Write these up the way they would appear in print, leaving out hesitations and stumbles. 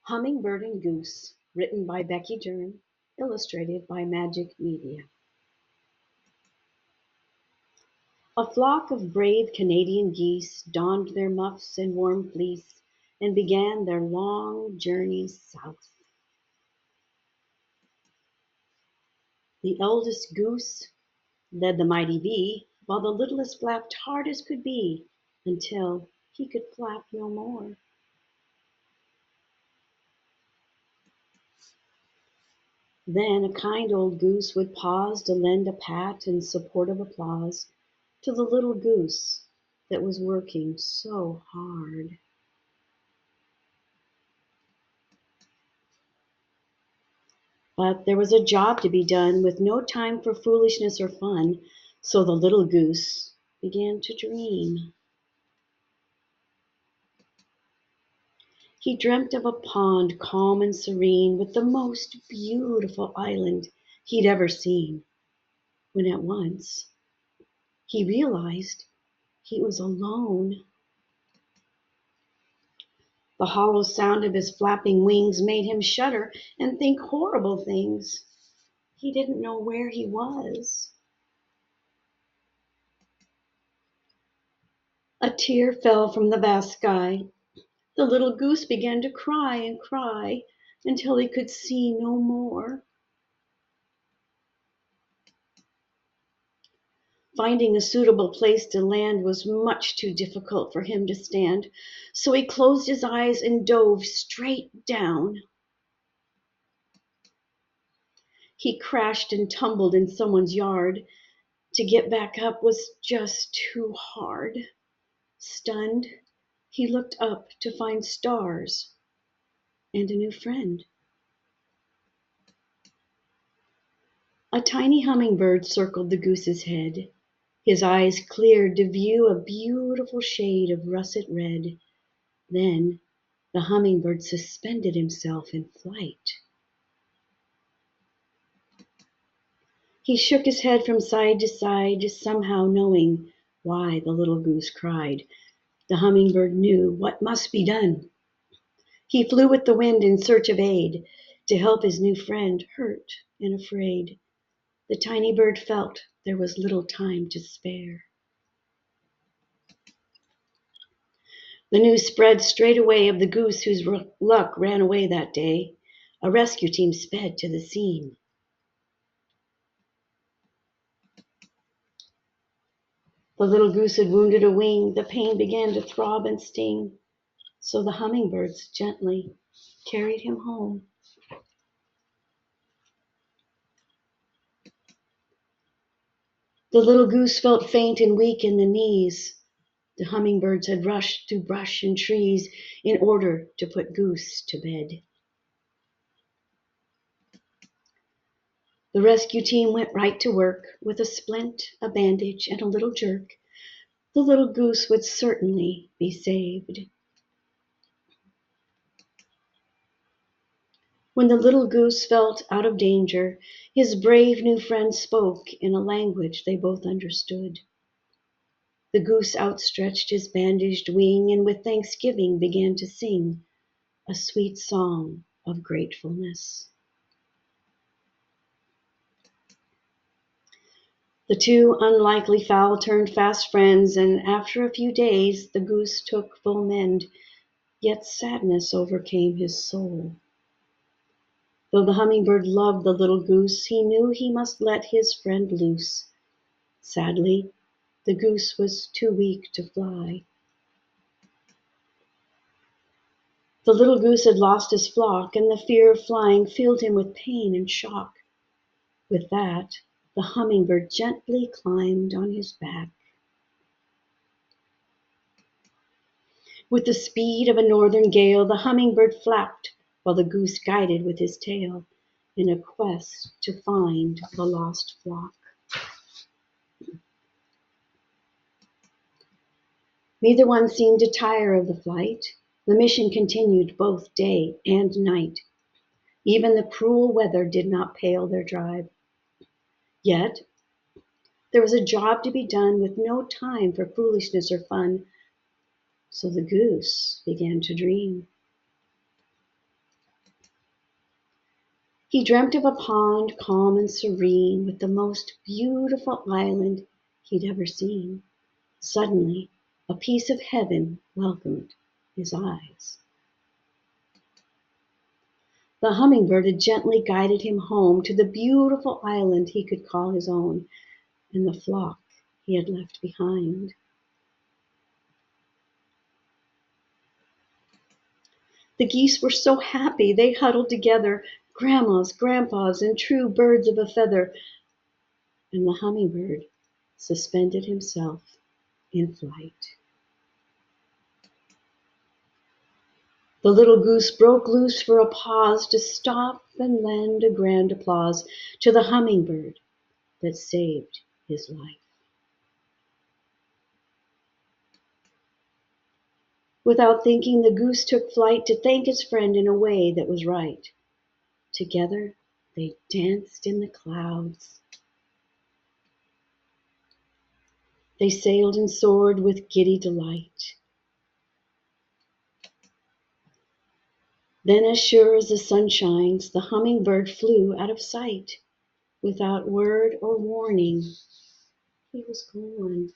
Hummingbird and Goose, written by Becky Joern, illustrated by Magic Media. A flock of brave Canadian geese donned their muffs and warm fleece and began their long journey south. The eldest goose led the mighty bee, while the littlest flapped hard as could be until he could flap no more. Then a kind old goose would pause to lend a pat and supportive applause to the little goose that was working so hard. But there was a job to be done with no time for foolishness or fun, so the little goose began to dream. He dreamt of a pond calm and serene with the most beautiful island he'd ever seen, when at once he realized he was alone. The hollow sound of his flapping wings made him shudder and think horrible things. He didn't know where he was. A tear fell from the vast sky. The little goose began to cry and cry until he could see no more. Finding a suitable place to land was much too difficult for him to stand, so he closed his eyes and dove straight down. He crashed and tumbled in someone's yard. To get back up was just too hard. Stunned, he looked up to find stars and a new friend. A tiny hummingbird circled the goose's head. His eyes cleared to view a beautiful shade of russet red. Then the hummingbird suspended himself in flight. He shook his head from side to side, somehow knowing why the little goose cried. The hummingbird knew what must be done. He flew with the wind in search of aid to help his new friend, hurt and afraid. The tiny bird felt there was little time to spare. The news spread straight away of the goose whose luck ran away that day. A rescue team sped to the scene. The little goose had wounded a wing. The pain began to throb and sting. So the hummingbirds gently carried him home. The little goose felt faint and weak in the knees. The hummingbirds had rushed through brush and trees in order to put Goose to bed. The rescue team went right to work. With a splint, a bandage, and a little jerk, the little goose would certainly be saved. When the little goose felt out of danger, his brave new friend spoke in a language they both understood. The goose outstretched his bandaged wing and with thanksgiving began to sing a sweet song of gratefulness. The two unlikely fowl turned fast friends, and after a few days the goose took full mend, yet sadness overcame his soul. Though the hummingbird loved the little goose, he knew he must let his friend loose. Sadly, the goose was too weak to fly. The little goose had lost his flock, and the fear of flying filled him with pain and shock. With that, the hummingbird gently climbed on his back. With the speed of a northern gale, the hummingbird flapped while the goose guided with his tail in a quest to find the lost flock. Neither one seemed to tire of the flight. The mission continued both day and night. Even the cruel weather did not pale their drive. Yet, there was a job to be done with no time for foolishness or fun, so the goose began to dream. He dreamt of a pond calm and serene with the most beautiful island he'd ever seen. Suddenly, a piece of heaven welcomed his eyes. The hummingbird had gently guided him home to the beautiful island he could call his own, and the flock he had left behind. The geese were so happy they huddled together, grandmas, grandpas, and true birds of a feather, and the hummingbird suspended himself in flight. The little goose broke loose for a pause to stop and lend a grand applause to the hummingbird that saved his life. Without thinking, the goose took flight to thank his friend in a way that was right. Together, they danced in the clouds. They sailed and soared with giddy delight. Then, as sure as the sun shines, the hummingbird flew out of sight. Without word or warning, he was gone.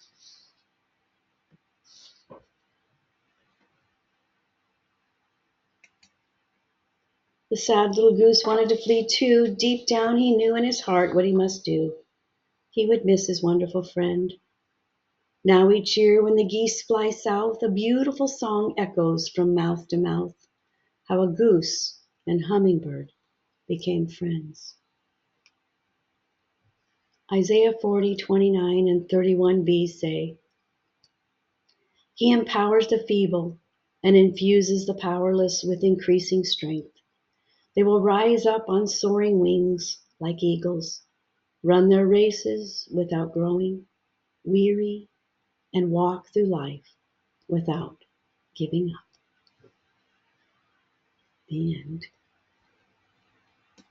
The sad little goose wanted to flee too. Deep down he knew in his heart what he must do. He would miss his wonderful friend. Now each year when the geese fly south, a beautiful song echoes from mouth to mouth, how a goose and hummingbird became friends. Isaiah 40:29 and 31b say, He empowers the feeble and infuses the powerless with increasing strength. They will rise up on soaring wings like eagles, run their races without growing weary, and walk through life without giving up. The end.